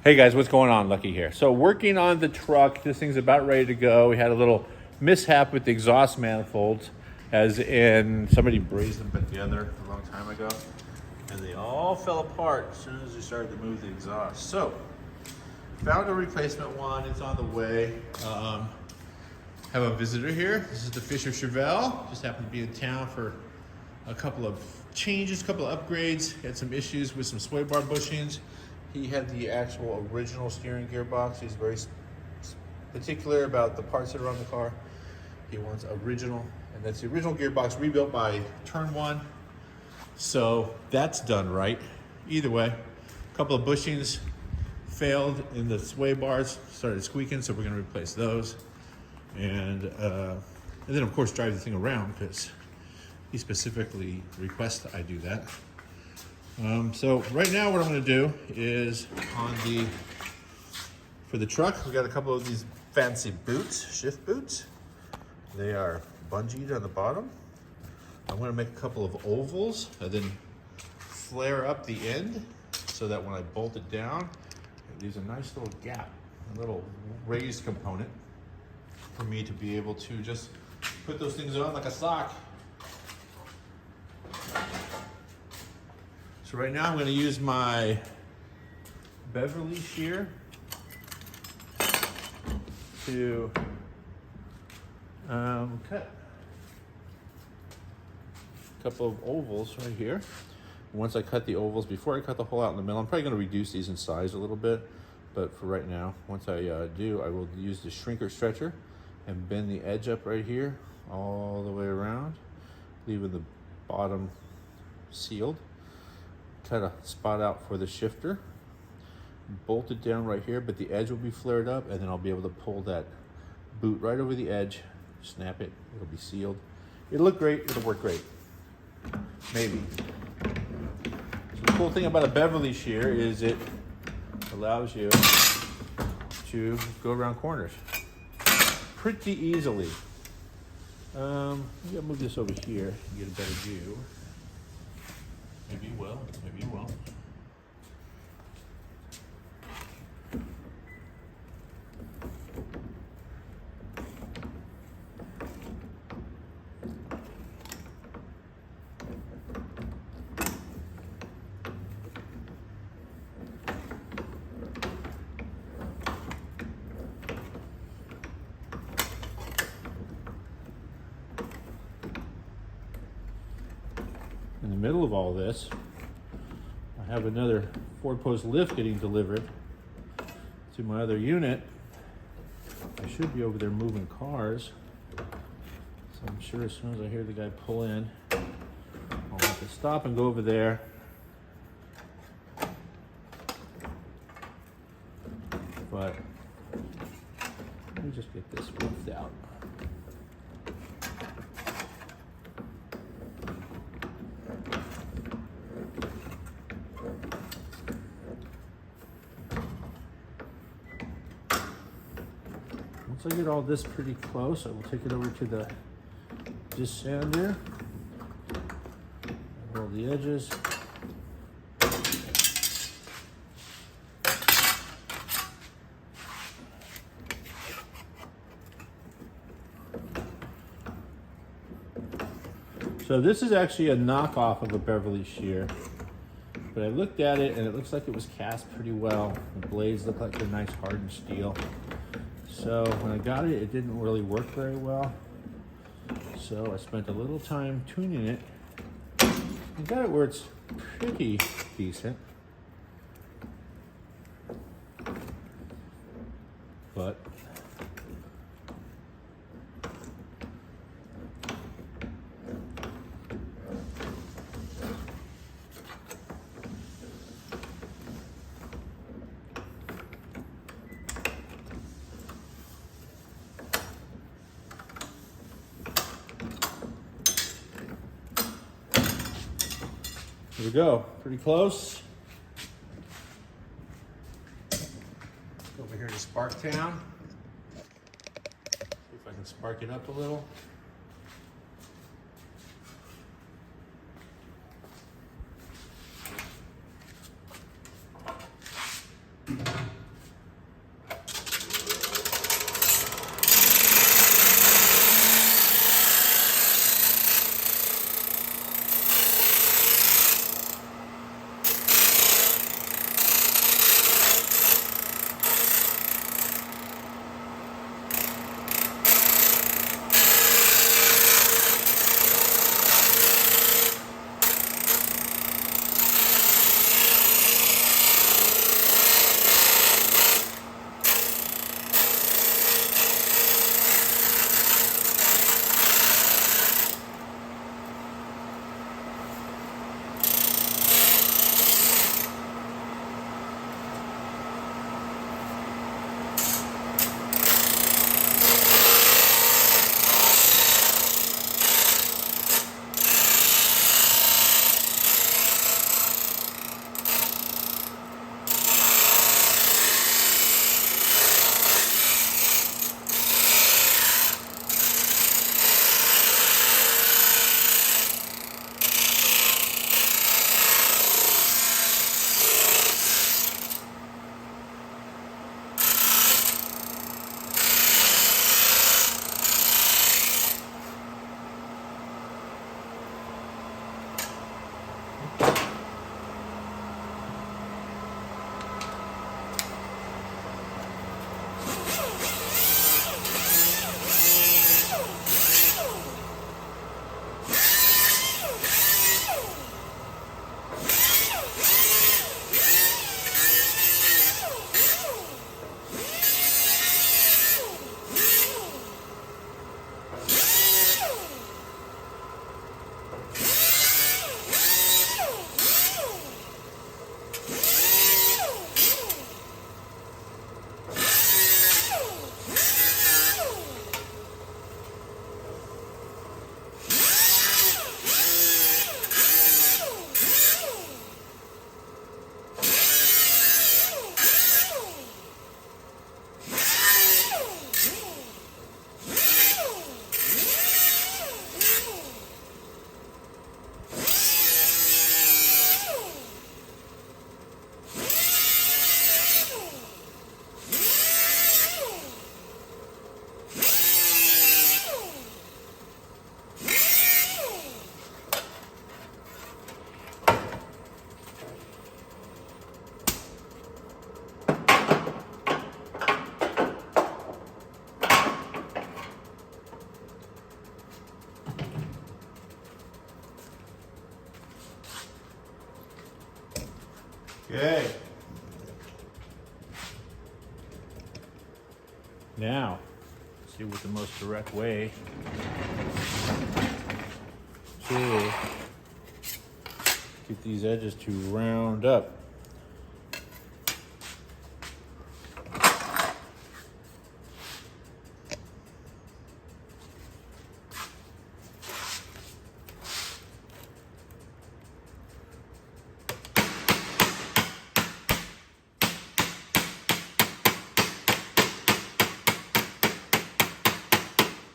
Hey guys, what's going on? Lucky here. So working on the truck, this thing's about ready to go. We had a little mishap with the exhaust manifolds, as in somebody brazed them together a long time ago, and they all fell apart as soon as we started to move the exhaust. So found a replacement one. It's on the way. Have a visitor here. This is the Fisher Chevelle. Just happened to be in town for a couple of changes, a couple of upgrades. Had some issues with some sway bar bushings. He had the actual original steering gearbox. He's very particular about the parts that are on the car. He wants original, and that's the original gearbox rebuilt by Turn 1. So that's done right. Either way, a couple of bushings failed in the sway bars, started squeaking, so we're gonna replace those. And then of course drive the thing around because he specifically requests I do that. So right now what I'm gonna do is for the truck, we got a couple of these fancy boots, shift boots. They are bungeed on the bottom. I'm gonna make a couple of ovals and then flare up the end so that when I bolt it down, it leaves a nice little gap, a little raised component for me to be able to just put those things on like a sock. So right now I'm going to use my Beverly shear to cut a couple of ovals right here. Once I cut the ovals, before I cut the hole out in the middle, I'm probably going to reduce these in size a little bit, but for right now, once I do, I will use the shrinker stretcher and bend the edge up right here all the way around, leaving the bottom sealed. Cut a spot out for the shifter, bolt it down right here, but the edge will be flared up, and then I'll be able to pull that boot right over the edge, snap it, it'll be sealed. It'll look great, it'll work great. Maybe. So the cool thing about a Beverly shear is it allows you to go around corners pretty easily. I'm gonna move this over here and get a better view. Maybe you will, maybe you won't. In the middle of all this, I have another 4-post lift getting delivered to my other unit. I should be over there moving cars, so I'm sure as soon as I hear the guy pull in, I'll have to stop and go over there. But let me just get this roofed out. Once I get all this pretty close, I will take it over to the disc sander, roll the edges. So this is actually a knockoff of a Beverly shear, but I looked at it and it looks like it was cast pretty well. The blades look like they're nice hardened steel. So when I got it, it didn't really work very well. So I spent a little time tuning it and got it where it's pretty decent. But here we go, pretty close. Over here to Sparktown. See if I can spark it up a little. Now, see what the most direct way to get these edges to round up.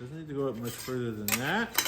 Doesn't need to go up much further than that.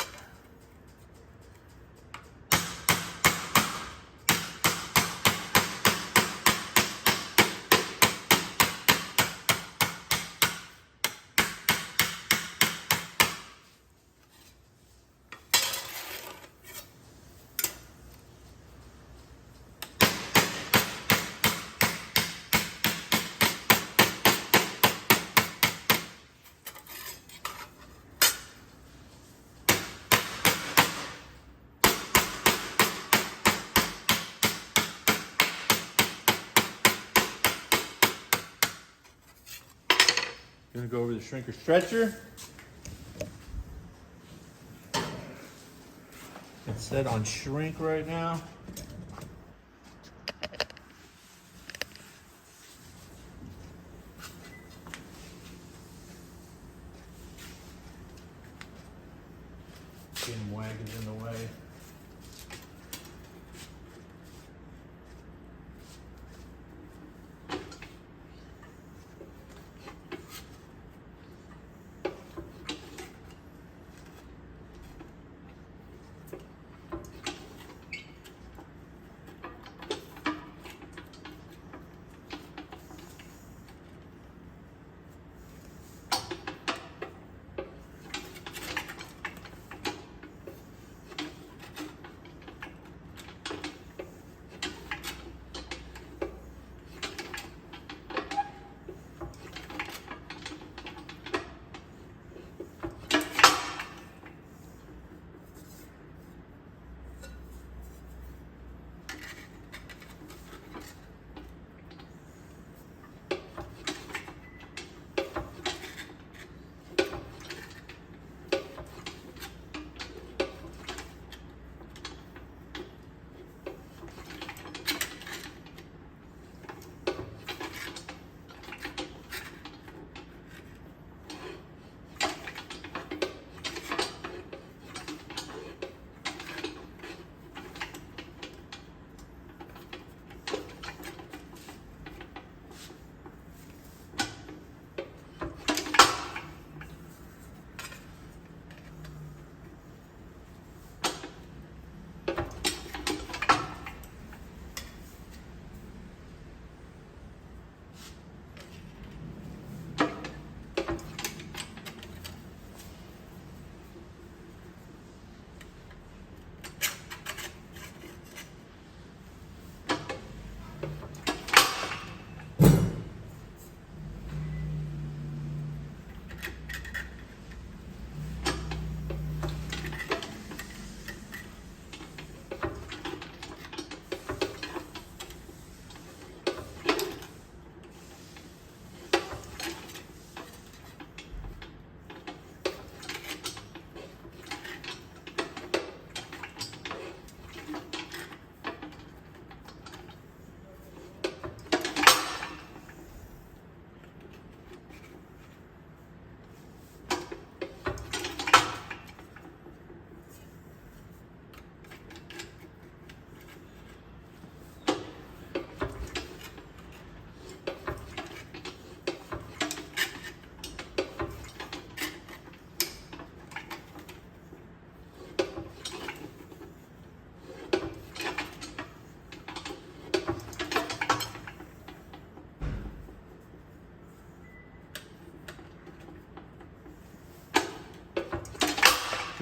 Gonna go over the shrinker stretcher. It's set on shrink right now. Getting wagons in the way.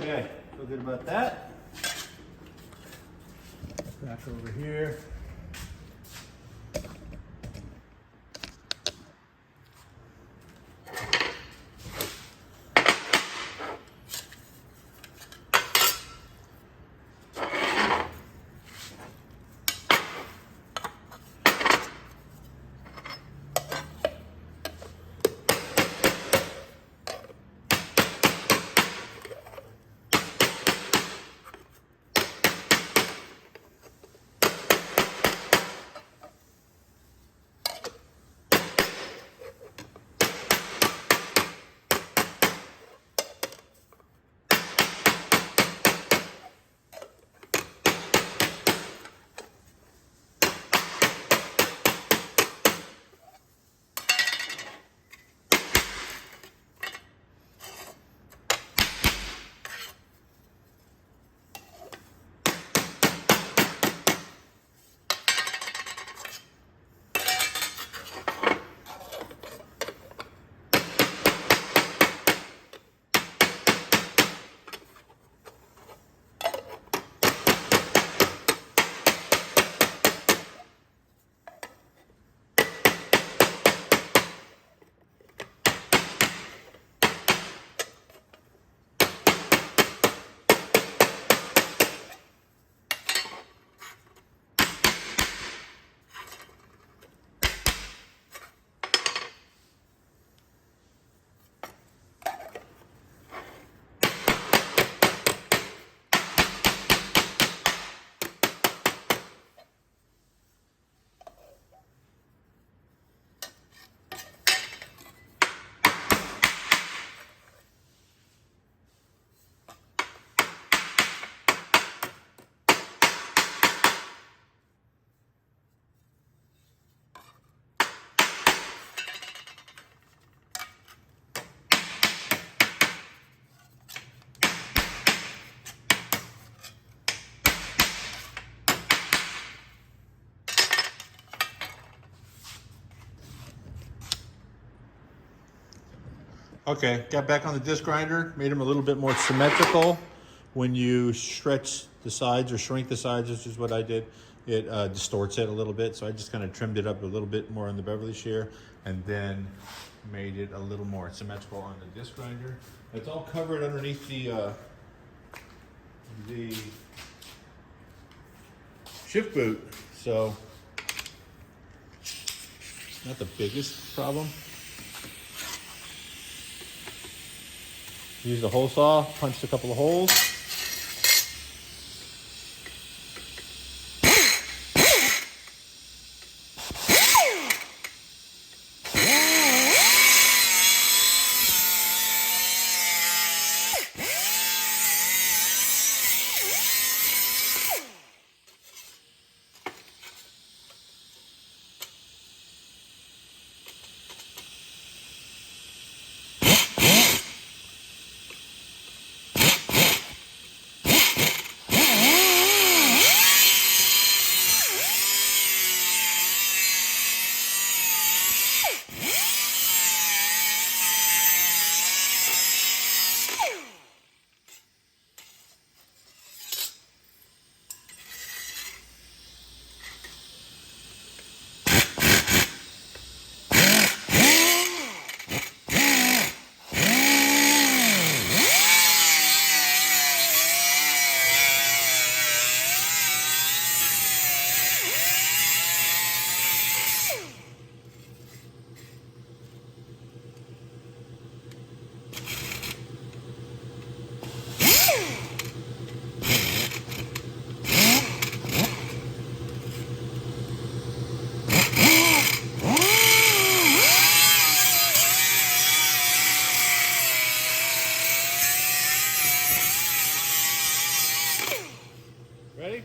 Okay, feel good about that. Back over here. Okay, got back on the disc grinder, made them a little bit more symmetrical. When you stretch the sides or shrink the sides, which is what I did, it distorts it a little bit. So I just kind of trimmed it up a little bit more on the Beverly shear and then made it a little more symmetrical on the disc grinder. It's all covered underneath the shift boot, so not the biggest problem. Used a hole saw, punched a couple of holes. Ready?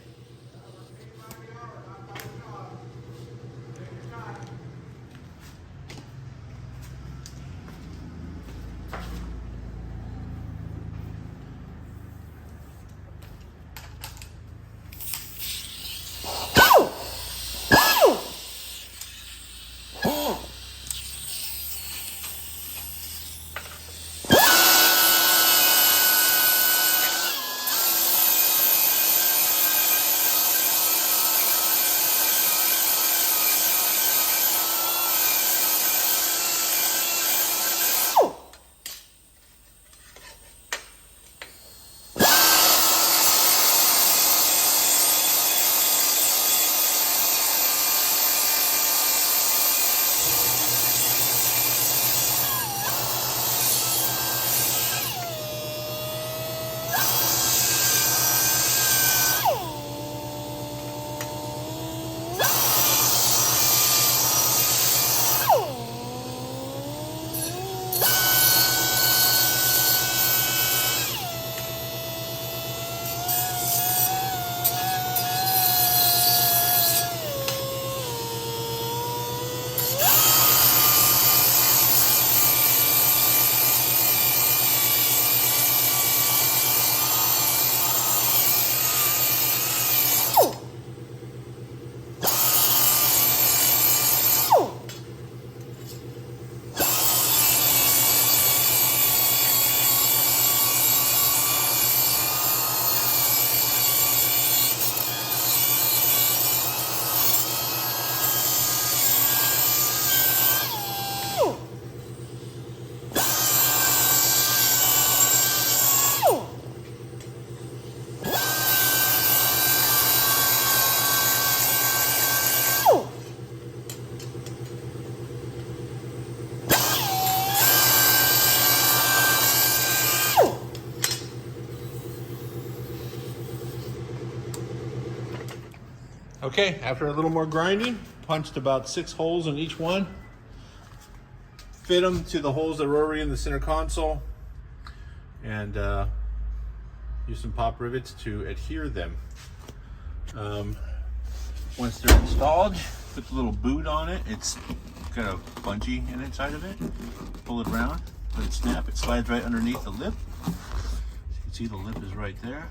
Okay, after a little more grinding, punched about 6 holes in each one. Fit them to the holes that were already in the center console, and use some pop rivets to adhere them. Once they're installed, put the little boot on it. It's got a bungee inside of it. Pull it around, let it snap. It slides right underneath the lip. As you can see, the lip is right there.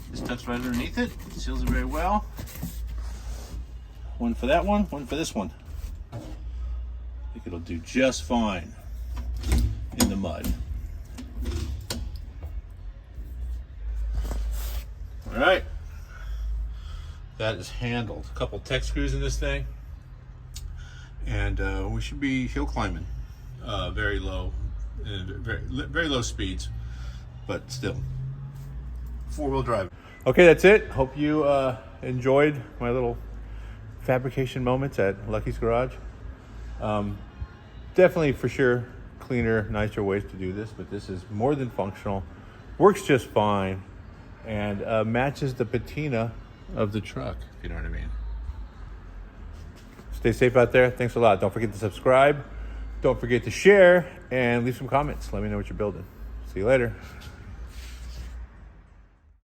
This tucks right underneath it, seals it very well. One for that one for this one. I think it'll do just fine. in the mud. All right, that is handled. A couple tech screws in this thing, and we should be hill climbing very low, very low speeds, but still four-wheel drive. Okay, that's it. Hope you enjoyed my little fabrication moments at Lucky's Garage. Definitely, for sure, cleaner, nicer ways to do this, but this is more than functional, works just fine, and matches the patina of the truck, if you know what I mean. Stay safe out there. Thanks a lot. Don't forget to subscribe. Don't forget to share and leave some comments. Let me know what you're building. See you later.